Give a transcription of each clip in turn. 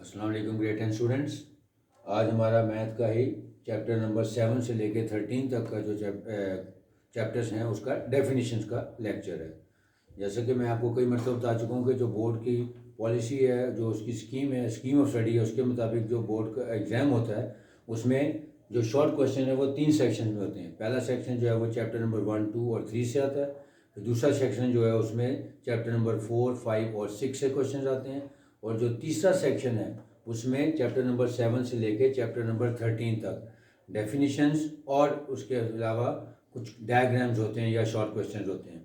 अस्सलाम वालेकुम grade 10 students. आज हमारा मैथ का ही चैप्टर नंबर 7 से लेके 13 तक का जो चैप्टर्स हैं उसका डेफिनेशंस का लेक्चर है। जैसे कि मैं आपको कई मरतबा बता चुका हूँ कि जो बोर्ड की पॉलिसी है, जो उसकी स्कीम है, स्कीम ऑफ स्टडी है, उसके मुताबिक जो बोर्ड का एग्ज़ाम होता है उसमें जो शॉर्ट क्वेश्चन है वो 3 सेक्शन में होते हैं। पहला सेक्शन जो है वो चैप्टर नंबर 1, 2 और 3 से आता है। फिर दूसरा सेक्शन जो है उसमें चैप्टर नंबर 4, 5 और 6 से क्वेश्चन आते हैं। और जो तीसरा सेक्शन है उसमें चैप्टर नंबर 7 से लेके चैप्टर नंबर 13 तक डेफिनेशंस और उसके अलावा कुछ डायग्राम्स होते हैं या शॉर्ट क्वेश्चंस होते हैं।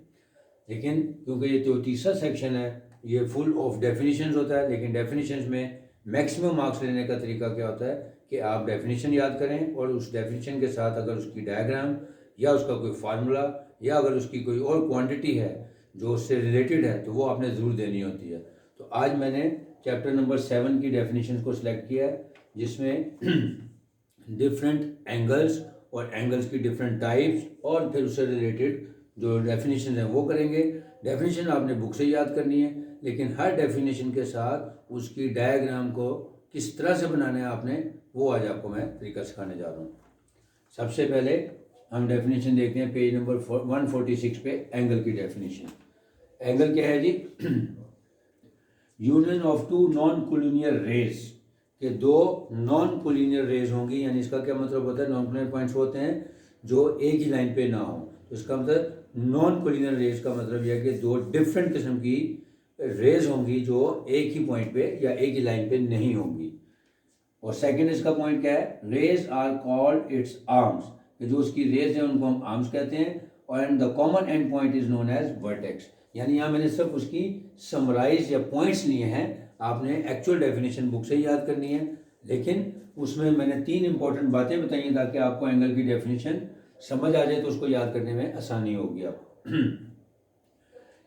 लेकिन क्योंकि ये जो तीसरा सेक्शन है ये फुल ऑफ डेफिनेशंस होता है, लेकिन डेफिनेशंस में मैक्सिमम मार्क्स लेने का तरीका क्या होता है कि आप डेफिनेशन याद करें और उस डेफिनेशन के साथ अगर उसकी डायग्राम या उसका कोई फार्मूला या अगर उसकी कोई और क्वांटिटी है जो उससे रिलेटेड है तो वो आपने ज़रूर देनी होती है। तो आज मैंने चैप्टर नंबर 7 की डेफिनेशन को सिलेक्ट किया है, जिसमें डिफरेंट एंगल्स और एंगल्स की डिफरेंट टाइप्स और फिर उससे रिलेटेड जो डेफिनेशन है वो करेंगे। डेफिनेशन आपने बुक से याद करनी है, लेकिन हर डेफिनेशन के साथ उसकी डायग्राम को किस तरह से बनाना है आपने, वो आज आपको मैं तरीका सिखाने जा रहा हूँ। सबसे पहले हम डेफिनेशन देखते हैं पेज नंबर 146 पे एंगल की डेफिनेशन। एंगल क्या है जी? Union of two non collinear rays के दो नॉन कोलिनियर रेज होंगी, यानी इसका क्या मतलब होता है? नॉन कोलिनियर पॉइंट्स होते हैं जो एक ही लाइन पे ना हो। तो इसका मतलब नॉन कोलिनियर रेज का मतलब यह है कि दो डिफरेंट किस्म की रेज होंगी जो एक ही पॉइंट पे या एक ही लाइन पे नहीं होंगी। और सेकंड इसका पॉइंट क्या है? Rays are called its arms, जो उसकी रेज है उनको हम आर्म्स कहते हैं। और and the common end point is known as vertex. यानी यहाँ मैंने सिर्फ उसकी समराइज या पॉइंट्स लिए हैं, आपने एक्चुअल डेफिनेशन बुक से ही याद करनी है, लेकिन उसमें मैंने 3 इंपॉर्टेंट बातें बताई हैं ताकि आपको एंगल की डेफिनेशन समझ आ जाए तो उसको याद करने में आसानी होगी आपको।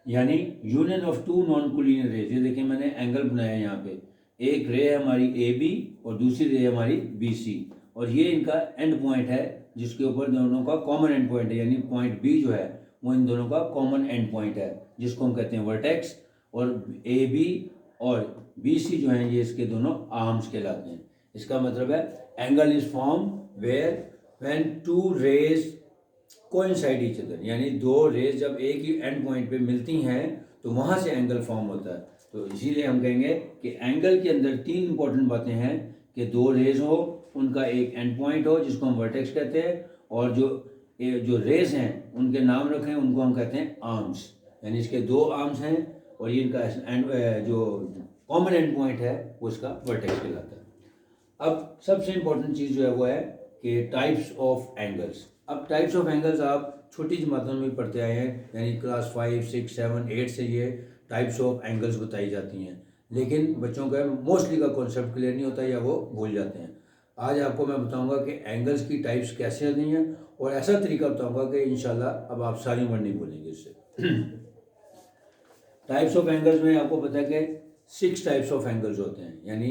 यानी union of two non collinear rays, ये देखिए मैंने एंगल बनाया यहाँ पे, एक रे है हमारी ए बी और दूसरी रे है हमारी बी सी, और ये इनका एंड पॉइंट है जिसके ऊपर दोनों का कॉमन एंड पॉइंट है, यानी पॉइंट बी जो है वो इन दोनों का कॉमन एंड पॉइंट है जिसको हम कहते हैं वर्टेक्स। और ए बी और बी सी जो हैं ये इसके दोनों आर्म्स कहलाते हैं। इसका मतलब है angle is form where when two rays coincide each other, यानी दो रेज जब एक ही एंड पॉइंट पे मिलती हैं तो वहाँ से एंगल फॉर्म होता है। तो इसीलिए हम कहेंगे कि एंगल के अंदर 3 इंपॉर्टेंट बातें हैं कि दो रेज हो, उनका एक एंड पॉइंट हो जिसको हम वर्टेक्स कहते हैं, और जो रेज हैं उनके नाम रखें उनको हम कहते हैं आर्म्स, यानी इसके 2 आर्म्स हैं और ये इनका एंड जो कॉमन एंड पॉइंट है वो इसका वर्टेक्स कहलाता है। अब सबसे इंपॉर्टेंट चीज़ जो है वो है कि टाइप्स ऑफ एंगल्स। अब टाइप्स ऑफ एंगल्स आप छोटी जमातों में पढ़ते आए हैं, यानी क्लास 5, 6, 7, 8 से ये टाइप्स ऑफ एंगल्स बताई जाती हैं, लेकिन बच्चों का मोस्टली का कॉन्सेप्ट क्लियर नहीं होता या वो भूल जाते हैं। आज आपको मैं बताऊंगा कि एंगल्स की टाइप्स कैसे होती हैं और ऐसा तरीका बताऊंगा कि इंशाल्लाह अब आप सारी वर्ड नहीं बोलेंगे इससे। टाइप्स ऑफ एंगल्स में आपको पता है कि 6 टाइप्स ऑफ एंगल्स होते हैं, यानी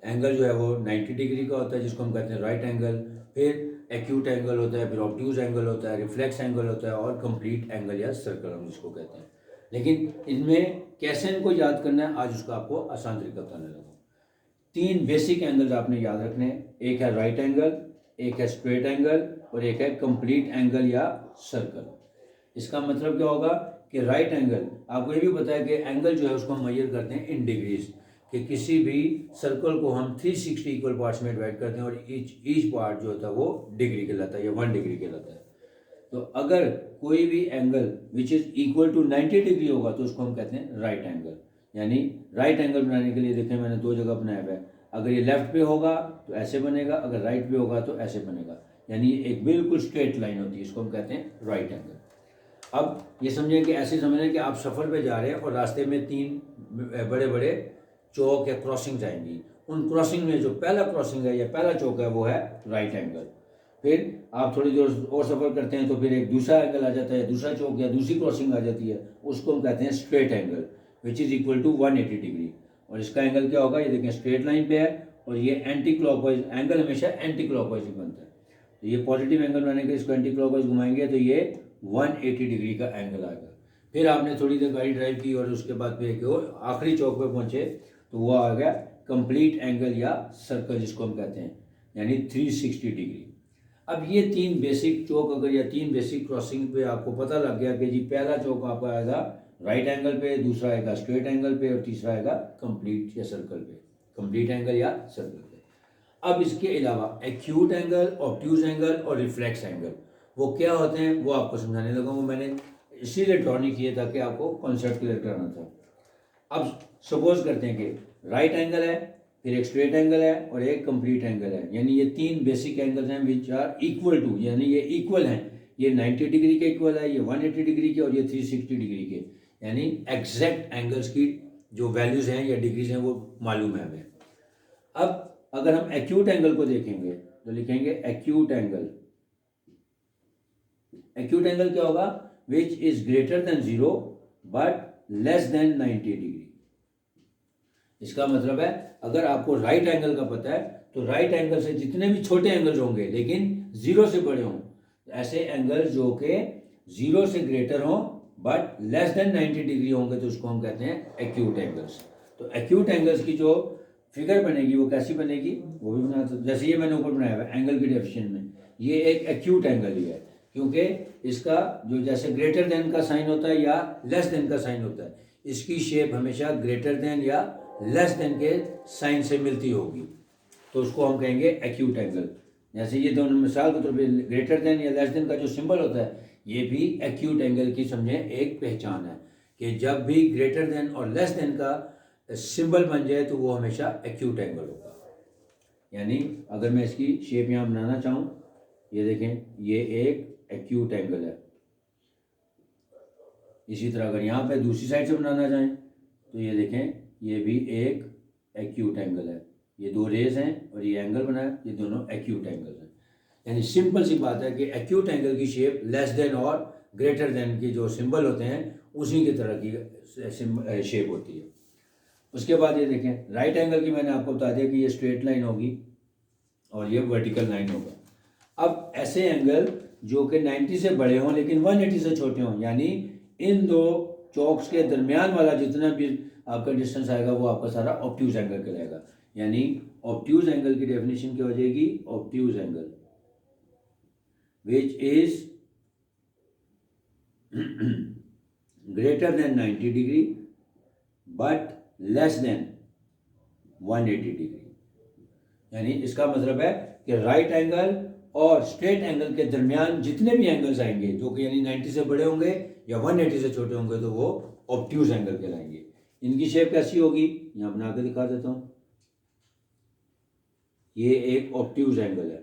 एंगल जो है वो 90 डिग्री का होता है जिसको हम कहते हैं राइट एंगल, फिर एक्यूट एंगल होता है, फिर ऑब्ट्यूज एंगल होता है, रिफ्लेक्स एंगल होता है और कंप्लीट एंगल या सर्कल हम जिसको कहते हैं। लेकिन इनमें कैसे इनको याद करना है आज उसका आपको आसान तरीका बताने लगा। 3 बेसिक एंगल्स आपने याद रखने हैं, एक है राइट एंगल, एक है स्ट्रेट एंगल और एक है कंप्लीट एंगल या सर्कल। इसका मतलब क्या होगा कि राइट एंगल, आपको ये भी पता है कि एंगल जो है उसको हम मेजर करते हैं इन डिग्रीज, कि किसी भी सर्कल को हम 360 इक्वल पार्ट्स में डिवाइड करते हैं और ईच पार्ट जो होता है वो डिग्री कहलाता है या 1 डिग्री कहलाता है। तो अगर कोई भी angle which is equal to 90 degree होगा तो उसको हम कहते हैं राइट एंगल। यानी राइट एंगल बनाने के लिए देखें मैंने 2 जगह बनाया हुआ है, अगर ये लेफ्ट पे होगा तो ऐसे बनेगा, अगर राइट पे होगा तो ऐसे बनेगा, यानी एक बिल्कुल स्ट्रेट लाइन होती है, इसको हम कहते हैं राइट एंगल। अब ये समझें कि ऐसे समझें कि आप सफ़र पे जा रहे हैं और रास्ते में 3 बड़े बड़े चौक या क्रॉसिंग्स आएंगी, उन क्रॉसिंग में जो पहला क्रॉसिंग है या पहला चौक है वो है राइट एंगल। फिर आप थोड़ी देर और सफ़र करते हैं तो फिर एक दूसरा एंगल आ जाता है, दूसरा चौक या दूसरी क्रॉसिंग आ जाती है, उसको हम कहते हैं straight angle which is equal to 180 degree. और इसका एंगल क्या होगा, ये देखें स्ट्रेट लाइन पे है और ये एंटी क्लॉकवाइज एंगल हमेशा एंटी क्लॉकवाइज ही बनता है। तो ये पॉजिटिव एंगल बनाने के इसको एंटी क्लॉकवाइज घुमाएंगे तो ये 180 डिग्री का एंगल आएगा। फिर आपने थोड़ी देर गाड़ी ड्राइव की और उसके बाद फिर आखिरी चौक पे पहुंचे तो वो आ गया कंप्लीट एंगल या सर्कल जिसको हम कहते हैं, यानी 360 डिग्री। अब ये तीन बेसिक चौक अगर या तीन बेसिक क्रॉसिंग पे आपको पता लग गया कि जी पहला चौक आपका आएगा राइट एंगल पे, दूसरा आएगा स्ट्रेट एंगल पे और तीसरा आएगा कंप्लीट या सर्कल पे, कंप्लीट एंगल या सर्कल पे। अब इसके अलावा एक्यूट एंगल, ऑब्ट्यूज एंगल और रिफ्लेक्स एंगल वो क्या होते हैं वो आपको समझाने लगा हूँ। मैंने इसीलिए ड्रॉ नहीं किए ताकि आपको कॉन्सेप्ट क्लियर कराना था। अब सपोज करते हैं कि राइट एंगल है, फिर एक स्ट्रेट एंगल है और एक कंप्लीट एंगल है, यानी ये तीन बेसिक एंगल्स हैं विच आर इक्वल टू, यानी ये इक्वल हैं, ये 90 डिग्री के इक्वल है, ये 180 डिग्री के और ये 360 डिग्री के, यानी एग्जैक्ट एंगल्स की जो वैल्यूज हैं या डिग्रीज हैं वो मालूम है हमें। अब अगर हम एक्यूट एंगल को देखेंगे तो लिखेंगे एक्यूट एंगल। एक्यूट एंगल क्या होगा? विच is greater than 0 but less than 90 degree. इसका मतलब है अगर आपको राइट एंगल का पता है तो राइट एंगल से जितने भी छोटे एंगल्स होंगे लेकिन 0 से बड़े हों, ऐसे एंगल्स जो कि 0 से ग्रेटर हों बट लेस देन 90 डिग्री होंगे तो उसको हम कहते हैं एक्यूट एंगल्स। तो एक्यूट एंगल्स की जो फिगर बनेगी वो कैसी बनेगी वो भी बना सकते, जैसे ये मैंने ऊपर बनाया हुआ है एंगल की डेफिनेशन में, ये एक एक्यूट एंगल ही है क्योंकि इसका जो जैसे ग्रेटर देन का साइन होता है या लेस देन का साइन होता है, इसकी शेप हमेशा ग्रेटर देन या लेस देन के साइन से मिलती होगी, तो उसको हम कहेंगे एक्यूट एंगल। जैसे ये दोनों मिसाल के तौर पे ग्रेटर देन या लेस देन का जो सिंबल होता है ये भी एक्यूट एंगल की समझे एक पहचान है कि जब भी ग्रेटर देन और लेस देन का सिंबल बन जाए तो वो हमेशा एक्यूट एंगल होगा। यानी अगर मैं इसकी शेप यहाँ बनाना चाहूँ, ये देखें ये एक एक्यूट एंगल है। इसी तरह अगर यहाँ पे दूसरी साइड से बनाना चाहें तो ये देखें ये भी एक एक्यूट एंगल है, ये दो रेज हैं और ये एंगल बना है, ये दोनों एक्यूट एंगल हैं। यानी सिंपल सी बात है कि एक्यूट एंगल की शेप लेस देन और ग्रेटर देन के जो सिंबल होते हैं उसी की तरह की शेप होती है। उसके बाद ये देखें राइट एंगल की मैंने आपको बता दिया कि ये स्ट्रेट लाइन होगी और ये वर्टिकल लाइन होगा। अब ऐसे एंगल जो कि 90 से बड़े हों लेकिन 180 से छोटे हों, यानी इन दो चौक्स के दरमियान वाला जितना भी आपका डिस्टेंस आएगा वो आपका सारा ऑब्ट्यूज एंगल कहलाएगा। यानी ऑब्ट्यूज एंगल की डेफिनेशन क्या हो जाएगी? Obtuse angle which is greater than 90 degree but less than 180 degree. यानी इसका मतलब है कि राइट एंगल और स्ट्रेट एंगल के दरमियान जितने भी एंगल्स आएंगे जो कि यानी 90 से बड़े होंगे या 180 से छोटे होंगे तो वो ऑब्ट्यूज एंगल कहलाएंगे। इनकी शेप कैसी होगी? यहाँ बना के दिखा देता हूँ। ये एक ऑब्ट्यूज एंगल है,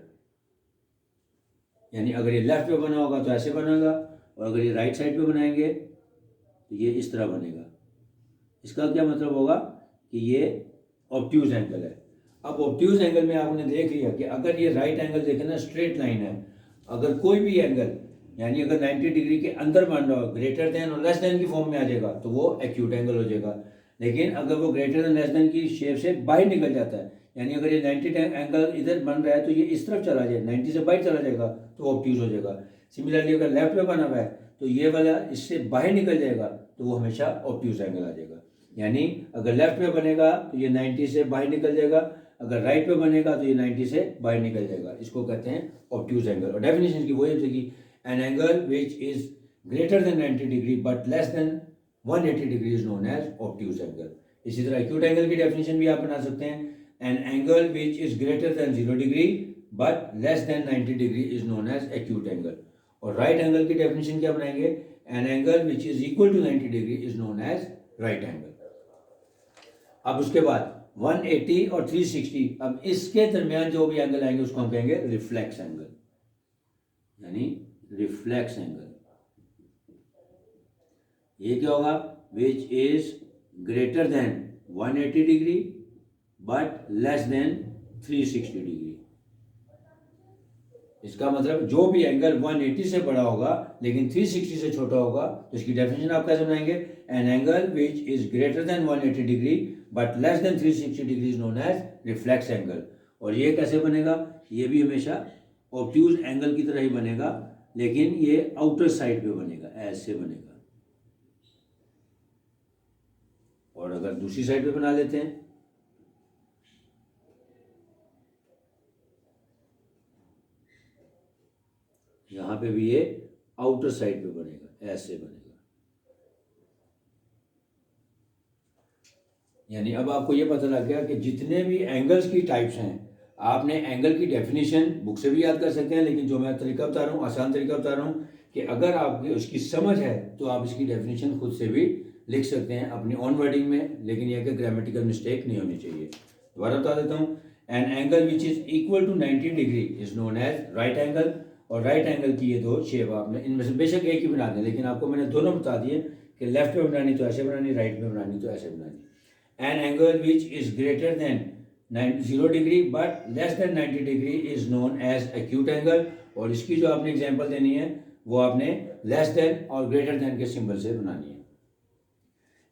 यानी अगर ये लेफ्ट पे बना होगा तो ऐसे बनेगा और अगर ये राइट साइड पे बनाएंगे तो ये इस तरह बनेगा। इसका क्या मतलब होगा कि ये ऑब्ट्यूज एंगल है। अब ऑब्ट्यूज एंगल में आपने देख लिया कि अगर ये राइट एंगल देखें ना स्ट्रेट लाइन है, अगर कोई भी एंगल यानी अगर 90 डिग्री के अंदर बन रहा हो ग्रेटर देन और लेस देन की फॉर्म में आ जाएगा तो वो एक्यूट एंगल हो जाएगा। लेकिन अगर वो ग्रेटर देन लेस देन की शेप से बाहर निकल जाता है, यानी अगर ये 90 एंगल इधर बन रहा है तो ये इस तरफ चला जाए 90 से बाहर चला जाएगा तो ऑब्ट्यूज हो जाएगा। सिमिलरली अगर लेफ्ट में बना हुआ है तो ये वाला इससे बाहर निकल जाएगा तो वो हमेशा ऑब्ट्यूज एंगल आ जाएगा। यानी अगर लेफ्ट में बनेगा तो ये 90 से बाहर निकल जाएगा, अगर राइट में बनेगा तो ये 90 से बाहर निकल जाएगा। इसको कहते हैं ऑब्ट्यूज एंगल। और डेफिनेशन की वही होगी an angle which is greater than 90 degree but less than 180 degree is known as obtuse angle. इसी तरह एक्यूट एंगल की डेफिनेशन भी आप बना सकते हैं, an angle which is greater than 0 degree but less than 90 degree is known as acute angle. और right angle की डेफिनेशन क्या बनाएंगे? An angle which is equal to 90 degree is known as right angle. अब उसके बाद 180 और 360, अब इसके दरमियान जो भी एंगल आएंगे उसको हम कहेंगे रिफ्लेक्स एंगल, यानी रिफ्लेक्स एंगल। ये क्या होगा? विच is greater than 180 degree but less than 360 degree. इसका मतलब जो भी एंगल 180 से बड़ा होगा लेकिन 360 से छोटा होगा तो इसकी डेफिनेशन आप कैसे बनाएंगे? An angle which is greater than 180 degree but less than 360 degree is known as reflex angle. और ये कैसे बनेगा? ये भी हमेशा ऑब्ट्यूज एंगल की तरह ही बनेगा लेकिन ये आउटर साइड पे बनेगा, ऐसे बनेगा। और अगर दूसरी साइड पे बना लेते हैं पे भी ये आउटर साइड पे बनेगा, ऐसे बनेगा। यानी अब आपको ये पता लग गया कि जितने भी एंगल्स की टाइप्स हैं, आपने एंगल की डेफिनेशन बुक से भी याद कर सकते हैं, लेकिन जो मैं तरीका बता रहा हूँ, आसान तरीका बता रहा हूँ कि अगर आपकी उसकी समझ है तो आप इसकी डेफिनेशन खुद से भी लिख सकते हैं अपनी ऑन वर्डिंग में, लेकिन यह कि ग्रामेटिकल मिस्टेक नहीं होनी चाहिए। दोबारा बता देता हूँ, an angle which is equal to 90 degree is known as right angle. और राइट एंगल की ये दो शेप आपने इनमें से बेशक एक ही बना दें, लेकिन आपको मैंने दोनों बता दिए कि लेफ्ट में बनानी तो ऐसे बनानी, राइट में बनानी तो ऐसे बनानी। An angle which is greater than 0 degree but less than 90 degree is known as acute angle। और इसकी जो आपने एग्जांपल देनी है वो आपने लेस देन और ग्रेटर देन के सिंबल से बनानी है।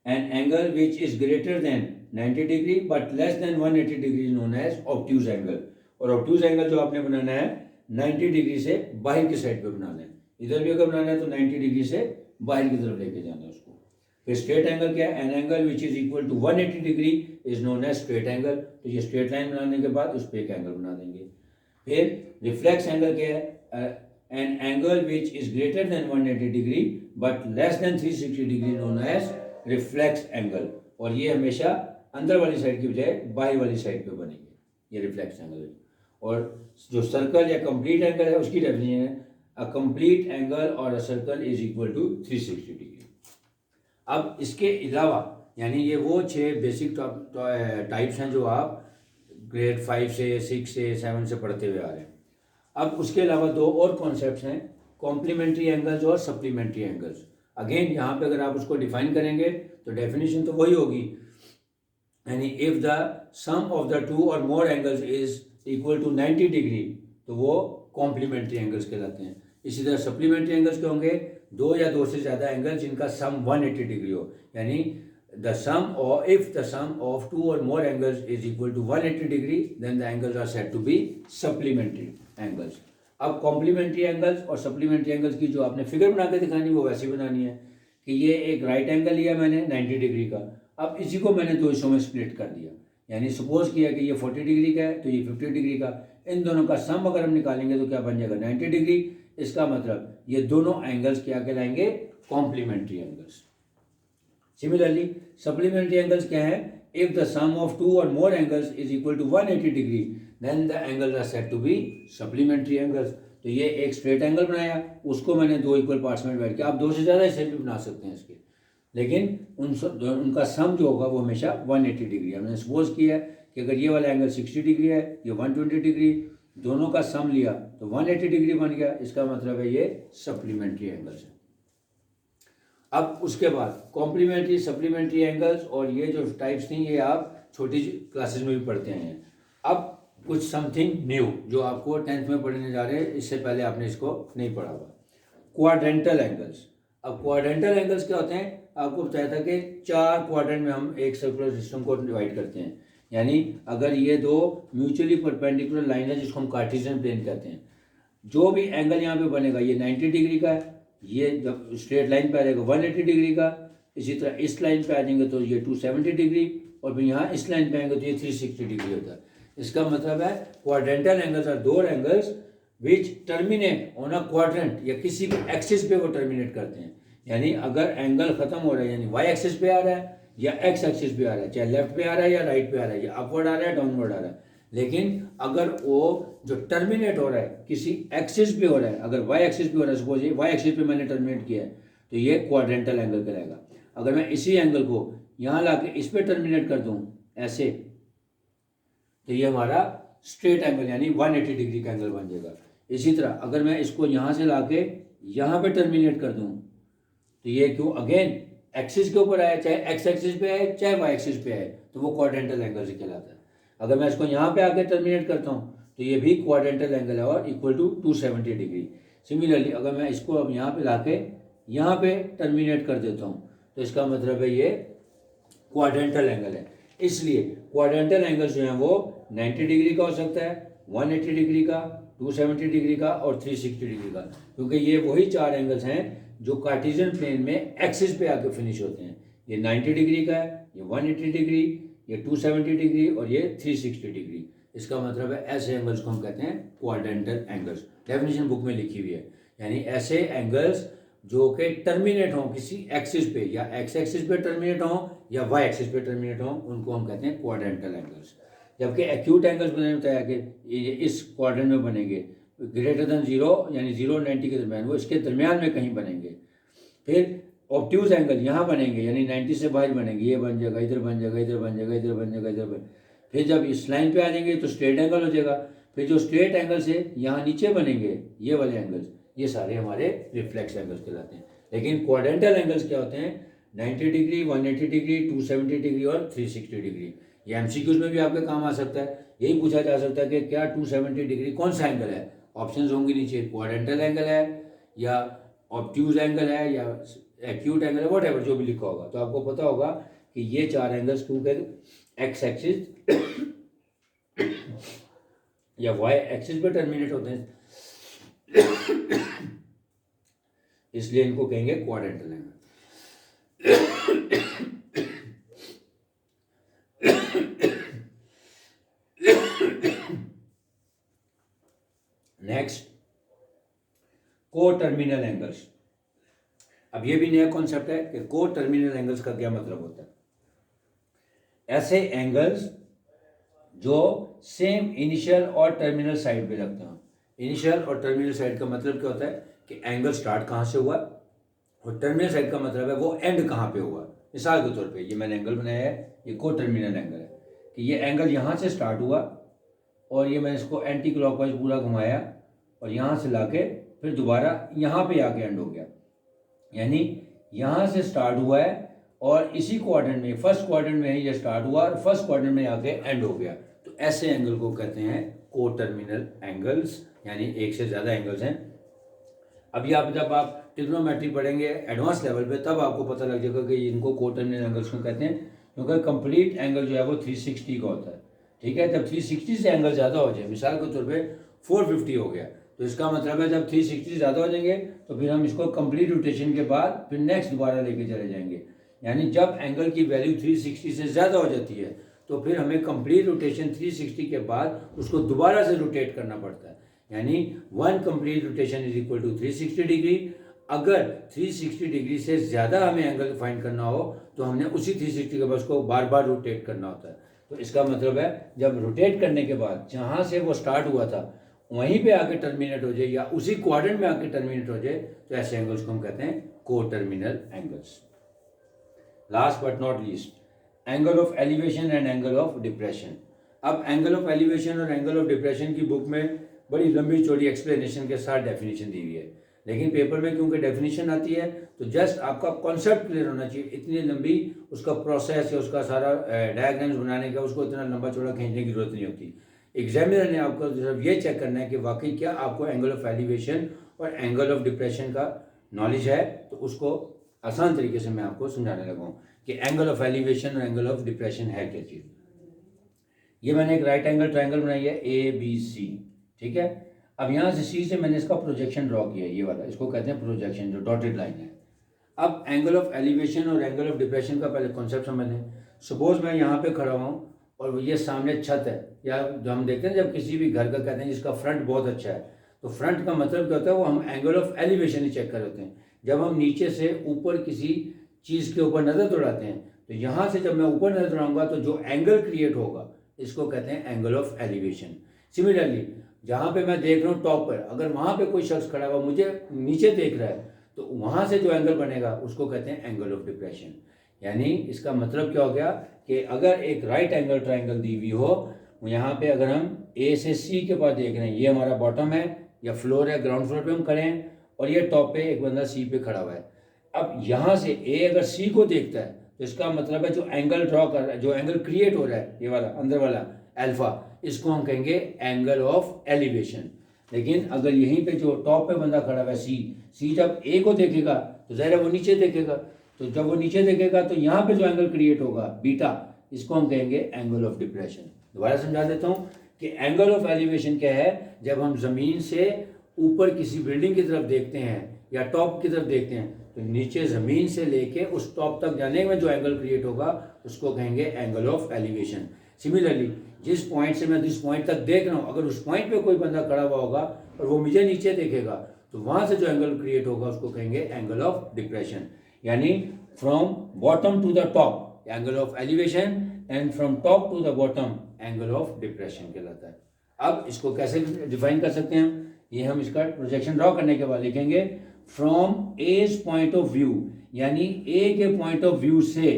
An angle which is greater than 90 degree but less than 180 degree is known as obtuse angle। और obtuse angle जो आपने बनाना है 90 डिग्री से बाहर की साइड पे बनाना है। इधर भी अगर बनाना है तो 90 डिग्री से बाहर की तरफ लेके जाना है उसको। फिर स्ट्रेट एंगल क्या है? An angle which is equal to 180 degree is known as straight angle. तो ये स्ट्रेट लाइन बनाने के बाद उस पर एक एंगल बना देंगे। फिर रिफ्लेक्स एंगल क्या है? An angle which is greater than 180 degree but less than 360 degree known as reflex angle. और ये हमेशा अंदर वाली साइड की बजाय बाहर वाली साइड पे बनेंगे, ये रिफ्लेक्स एंगल है। और जो सर्कल या कंप्लीट एंगल है उसकी डेफिनेशन है अ कंप्लीट एंगल और a circle is equal to 360 degree. अब इसके अलावा यानी ये वो 6 बेसिक टाइप्स हैं जो आप ग्रेड 5 से 6 से 7 से पढ़ते हुए आ रहे हैं। अब उसके अलावा दो और कॉन्सेप्ट्स हैं, कॉम्प्लीमेंट्री एंगल्स और सप्लीमेंट्री एंगल्स। अगेन यहाँ पे अगर आप उसको डिफाइन करेंगे तो डेफिनेशन तो वही होगी, यानी if the sum of the two or more angles is equal to 90 degree तो वो कॉम्प्लीमेंट्री एंगल्स कहलाते हैं। इसी तरह सप्लीमेंट्री एंगल्स क्या होंगे? दो या दो से ज़्यादा एंगल जिनका सम 180 डिग्री हो, यानी द सम और if the sum of two or more angles is equal to 180 degree then the angles are said to be supplementary angles. अब कॉम्प्लीमेंट्री एंगल्स और सप्लीमेंट्री एंगल्स की जो आपने फिगर बना के दिखानी वो वैसी बनानी है कि ये एक राइट एंगल लिया मैंने 90 डिग्री का, अब इसी को मैंने दो हिस्सों में स्प्लिट कर दिया, यानी सपोज किया कि ये 40 डिग्री का है तो ये 50 डिग्री का, इन दोनों का सम अगर हम निकालेंगे तो क्या बन जाएगा? 90 डिग्री। इसका मतलब ये दोनों एंगल्स क्या कहलाएंगे? Complementary angles. Similarly supplementary angles क्या है? If the sum of two or more angles is equal to 180 degree then the angles are said to be supplementary angles. तो ये एक स्ट्रेट एंगल बनाया, उसको मैंने दो इक्वल पार्ट्स में डिवाइड किया। आप दो से ज़्यादा हिस्से भी बना सकते हैं इसके, लेकिन उनका सम जो होगा वो हमेशा 180 डिग्री है। हमने सपोज किया कि अगर ये वाला एंगल 60 डिग्री है, ये 120 डिग्री, दोनों का सम लिया तो 180 डिग्री बन गया। इसका मतलब है ये सप्लीमेंट्री एंगल्स है। अब उसके बाद कॉम्प्लीमेंट्री सप्लीमेंट्री एंगल्स और ये जो टाइप्स थी ये आप छोटी क्लासेस में भी पढ़ते हैं। अब कुछ समथिंग न्यू जो आपको 10th में पढ़ने जा रहे हैं, इससे पहले आपने इसको नहीं पढ़ा हुआ, क्वाड्रेंटल एंगल्स। अब क्वाड्रेंटल एंगल्स क्या होते हैं? आपको बताया था कि 4 क्वाड्रेंट में हम एक सर्कुलर सिस्टम को डिवाइड करते हैं, यानी अगर ये दो म्यूचुअली परपेंडिकुलर लाइन है जिसको हम कार्टेशियन प्लेन कहते हैं, जो भी एंगल यहाँ पे बनेगा ये 90 डिग्री का है, ये जब स्ट्रेट लाइन पे आ जाएगा 180 डिग्री का, इसी तरह इस लाइन पे आ जाएंगे तो ये 270 डिग्री, और फिर यहाँ इस लाइन पे आएंगे तो ये 360 डिग्री होता है। इसका मतलब है क्वाड्रेंटल एंगल्स आर दो angles which terminate on a quadrant, या किसी भी एक्सिस पे वो टर्मिनेट करते हैं। यानी अगर एंगल खत्म हो रहा है यानी वाई एक्सिस पे आ रहा है या एक्स एक्सिस पे आ रहा है, चाहे लेफ्ट पे आ रहा है या राइट पे आ रहा है, या अपवर्ड आ रहा है डाउनवर्ड आ रहा है, लेकिन अगर वो जो टर्मिनेट हो रहा है किसी एक्सिस पे हो रहा है, अगर वाई एक्सिस पे हो रहा है, सपोज ये वाई एक्सिस पे मैंने टर्मिनेट किया है तो ये क्वाड्रेंटल एंगल कहलाएगा। अगर मैं इसी एंगल को यहाँ ला के इस पर टर्मिनेट कर दूँ ऐसे, तो ये हमारा स्ट्रेट एंगल यानी 180 डिग्री का एंगल बन जाएगा। इसी तरह अगर मैं इसको यहाँ से ला के यहाँ पर टर्मिनेट कर दूँ तो ये क्यों अगेन एक्सिस के ऊपर आया, चाहे एक्स एक्सिस पे आए चाहे वाई एक्सिस पे आए, तो वो क्वाड्रेंटल एंगल से कहलाता है। अगर मैं इसको यहाँ पे आके टर्मिनेट करता हूँ तो ये भी क्वाड्रेंटल एंगल है और इक्वल टू 270 डिग्री। सिमिलरली अगर मैं इसको अब यहाँ पे लाके यहाँ पे टर्मिनेट कर देता हूँ तो इसका मतलब है ये क्वाड्रेंटल एंगल है। इसलिए क्वाड्रेंटल एंगल जो है वो 90 डिग्री का हो सकता है, 180 डिग्री का, 270 डिग्री का और 360 डिग्री का, क्योंकि ये वही 4 एंगल्स हैं जो कार्टेशियन प्लेन में एक्सिस पे आके फिनिश होते हैं। ये 90 डिग्री का है, ये 180 डिग्री, ये 270 डिग्री और ये 360 डिग्री। इसका मतलब है ऐसे एंगल्स को हम कहते हैं क्वाड्रेंटल एंगल्स। डेफिनेशन बुक में लिखी हुई है। यानी ऐसे एंगल्स जो कि टर्मिनेट हों किसी एक्सिस पे, या एक्स एक्सिस पे टर्मिनेट हों या वाई एक्सिस पे टर्मिनेट हों, उनको हम कहते हैं क्वाड्रेंटल एंगल्स। जबकि एक्यूट एंगल्स मैंने बताया कि ये इस क्वाड्रेंट में बनेंगे, ग्रेटर देन 0 यानी 0 और 90 के दरमियान, वो इसके दरमियान में कहीं बनेंगे। फिर ऑब्ट्यूज एंगल यहाँ बनेंगे, यानी 90 से बाहर बनेंगे, ये बन जाएगा, इधर बन जाएगा, इधर बन जाएगा, इधर बन जाएगा, इधर बन। फिर जब इस लाइन पे आ जाएंगे तो स्ट्रेट एंगल हो जाएगा। फिर जो स्ट्रेट एंगल से यहाँ नीचे बनेंगे ये वाले एंगल्स, ये सारे हमारे रिफ्लेक्स एंगल्स कहलाते हैं। लेकिन क्वाड्रेंटल एंगल्स क्या होते हैं? 90 डिग्री, 180 डिग्री, 270 डिग्री और 360 डिग्री। ये एमसीक्यूज में भी आपके काम आ सकता है। यही पूछा जा सकता है कि क्या 270 डिग्री कौन सा एंगल है? ऑप्शंस होंगे नीचे, क्वाड्रेंटल एंगल है या ऑब्ट्यूज एंगल है या एक्यूट एंगल है, वट एवर जो भी लिखा होगा। तो आपको पता होगा कि ये 4 एंगल्स क्योंकि एक्स एक्सिस या वाई एक्सिस पे टर्मिनेट होते हैं, इसलिए इनको कहेंगे क्वाड्रेंटल एंगल। नेक्स्ट, को टर्मिनल एंगल्स। अब ये भी नया कॉन्सेप्ट है कि को टर्मिनल एंगल्स का क्या मतलब होता है। ऐसे एंगल्स जो सेम इनिशियल और टर्मिनल साइड पे लगते हैं। इनिशियल और टर्मिनल साइड का मतलब क्या होता है कि एंगल स्टार्ट कहाँ से हुआ, और टर्मिनल साइड का मतलब है वो एंड कहाँ पे हुआ। मिसाल के तौर पे ये मैंने एंगल बनाया है, ये को टर्मिनल एंगल है कि ये एंगल यहाँ से स्टार्ट हुआ और ये मैंने इसको एंटी क्लॉकवाइज पूरा घुमाया और यहाँ से लाके फिर दोबारा यहाँ पे आके एंड हो गया। यानी यहाँ से स्टार्ट हुआ है और इसी क्वाड्रेंट में, फर्स्ट क्वाड्रेंट में ही ये स्टार्ट हुआ और फर्स्ट क्वाड्रेंट में आके एंड हो गया। तो ऐसे एंगल को कहते हैं को टर्मिनल एंगल्स, यानी एक से ज़्यादा एंगल्स हैं। अभी आप जब आप ट्रिग्नोमेट्री पढ़ेंगे एडवांस लेवल पे, तब आपको पता लग जाएगा कि इनको को टर्मिनल एंगल्स क्यों कहते हैं, क्योंकि कंप्लीट एंगल जो है वो 360 का होता है। ठीक है, जब 360 से एंगल ज़्यादा हो जाए, मिसाल के तौर पे 450 हो गया, तो इसका मतलब है जब 360 से ज़्यादा हो जाएंगे तो फिर हम इसको कंप्लीट रोटेशन के बाद फिर नेक्स्ट दोबारा लेके चले जाएंगे। यानी जब एंगल की वैल्यू 360 से ज़्यादा हो जाती है तो फिर हमें कंप्लीट रोटेशन 360 के बाद उसको दोबारा से रोटेट करना पड़ता है। यानी 1 complete rotation is equal to 360 degree. अगर 360 डिग्री से ज़्यादा हमें एंगल फाइंड करना हो तो हमने उसी 360 के बाद उसको बार बार रोटेट करना होता है। तो इसका मतलब है जब रोटेट करने के बाद जहाँ से वो स्टार्ट हुआ था वहीं पे आके टर्मिनेट हो जाए या उसी क्वाड्रेंट में आके टर्मिनेट हो जाए, तो ऐसे एंगल्स को हम कहते हैं को terminal angles. Last but not least, angle of elevation and angle of depression. अब एंगल ऑफ एलिवेशन और एंगल ऑफ डिप्रेशन की बुक में बड़ी लंबी चौड़ी एक्सप्लेनेशन के साथ डेफिनेशन दी हुई है, लेकिन पेपर में क्योंकि डेफिनेशन आती है तो जस्ट आपका कॉन्सेप्ट क्लियर होना चाहिए। इतनी लंबी उसका प्रोसेस या उसका सारा डायग्राम्स बनाने का उसको इतना लंबा चौड़ा खींचने की जरूरत नहीं होती। एग्जामिनर ने आपको सिर्फ ये चेक करना है कि वाकई क्या आपको एंगल ऑफ एलिवेशन और एंगल ऑफ डिप्रेशन का नॉलेज है। तो उसको आसान तरीके से मैं आपको समझाने लगा हूँ कि एंगल ऑफ एलिवेशन और एंगल ऑफ डिप्रेशन है क्या चीज़। ये मैंने एक राइट एंगल ट्रायंगल बनाई है ABC, ठीक है। अब यहाँ से C से मैंने इसका प्रोजेक्शन ड्रॉ किया है, ये वाला, इसको कहते हैं प्रोजेक्शन, जो डॉटेड लाइन है। अब एंगल ऑफ एलिवेशन और एंगल ऑफ डिप्रेशन का पहले कॉन्सेप्ट समझ लें। सपोज मैं यहाँ पे खड़ा हुआ हूँ और ये सामने छत है, या जो हम देखते हैं जब किसी भी घर का कहते हैं जिसका फ्रंट बहुत अच्छा है, तो फ्रंट का मतलब क्या होता है, वो हम एंगल ऑफ एलिवेशन ही चेक कर होते हैं। जब हम नीचे से ऊपर किसी चीज़ के ऊपर नज़र दौड़ाते हैं तो यहाँ से जब मैं ऊपर नज़र दौड़ाऊंगा तो जो एंगल क्रिएट होगा इसको कहते हैं एंगल ऑफ एलिवेशन। सिमिलरली जहाँ पे मैं देख रहा हूँ टॉप पर, अगर वहाँ पे कोई शख्स खड़ा हुआ मुझे नीचे देख रहा है तो वहाँ से जो एंगल बनेगा उसको कहते हैं एंगल ऑफ डिप्रेशन। यानी इसका मतलब क्या हो गया कि अगर एक राइट एंगल ट्रायंगल दी हुई हो, यहाँ पे अगर हम A से C के पास देख रहे हैं, ये हमारा बॉटम है या फ्लोर है, ग्राउंड फ्लोर पे हम खड़े हैं और ये टॉप पे एक बंदा C पे खड़ा हुआ है। अब यहाँ से A अगर C को देखता है तो इसका मतलब है जो एंगल ड्रॉ कर रहा है, जो एंगल क्रिएट हो रहा है, ये वाला अंदर वाला अल्फा, इसको हम कहेंगे एंगल ऑफ एलिवेशन। लेकिन अगर यहीं पे जो टॉप पे बंदा खड़ा हुआ है C जब A को देखेगा तो ज़ाहिर है वो नीचे देखेगा, तो जब वो नीचे देखेगा तो यहाँ पे जो एंगल क्रिएट होगा बीटा, इसको हम कहेंगे एंगल ऑफ डिप्रेशन। दोबारा समझा देता हूँ कि एंगल ऑफ एलिवेशन क्या है, जब हम ज़मीन से ऊपर किसी बिल्डिंग की तरफ देखते हैं या टॉप की तरफ देखते हैं तो नीचे ज़मीन से लेके उस टॉप तक जाने में जो एंगल क्रिएट होगा उसको कहेंगे एंगल ऑफ एलिवेशन। सिमिलरली जिस पॉइंट से मैं जिस पॉइंट तक देख रहा हूँ, अगर उस पॉइंट पे कोई बंदा खड़ा हुआ होगा और वो मुझे नीचे देखेगा तो वहाँ से जो एंगल क्रिएट होगा उसको कहेंगे एंगल ऑफ डिप्रेशन। यानी from bottom to the top angle of elevation and from top to the bottom angle of depression कहलाता है। अब इसको कैसे डिफाइन कर सकते हैं? ये हम इसका प्रोजेक्शन ड्रॉ करने के बाद लिखेंगे from A's point of view, यानी ए के पॉइंट ऑफ व्यू से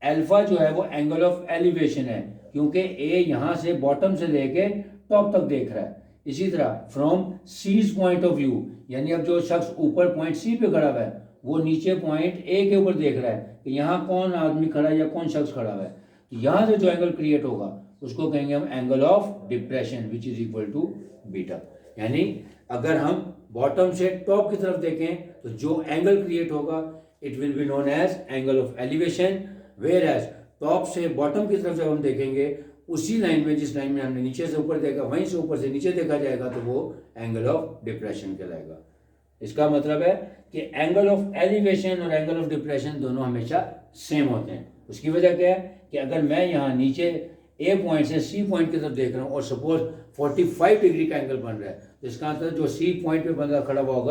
अल्फा जो है वो एंगल ऑफ एलिवेशन है, क्योंकि ए यहाँ से बॉटम से लेके टॉप तक देख रहा है। इसी तरह from C's point of view, यानी अब जो शख्स ऊपर पॉइंट सी पे खड़ा हुआ है वो नीचे पॉइंट ए के ऊपर देख रहा है कि यहाँ कौन आदमी खड़ा है या कौन शख्स खड़ा हुआ है। तो यहाँ से जो एंगल क्रिएट होगा उसको कहेंगे हम angle of depression which is equal to beta. यानी अगर हम बॉटम से टॉप की तरफ देखें तो जो एंगल क्रिएट होगा it will be known as angle of elevation, whereas top से बॉटम की तरफ जब हम देखेंगे उसी लाइन में, जिस लाइन में हमने नीचे से ऊपर देखा वहीं से ऊपर से नीचे देखा जाएगा तो वो एंगल ऑफ डिप्रेशन कहलाएगा। इसका मतलब है कि एंगल ऑफ एलिवेशन और एंगल ऑफ डिप्रेशन दोनों हमेशा सेम होते हैं। उसकी वजह क्या है कि अगर मैं यहाँ नीचे ए पॉइंट से सी पॉइंट की तरफ देख रहा हूँ और सपोज 45 डिग्री का एंगल बन रहा है, तो इसका मतलब जो सी पॉइंट पे बंदा खड़ा हुआ होगा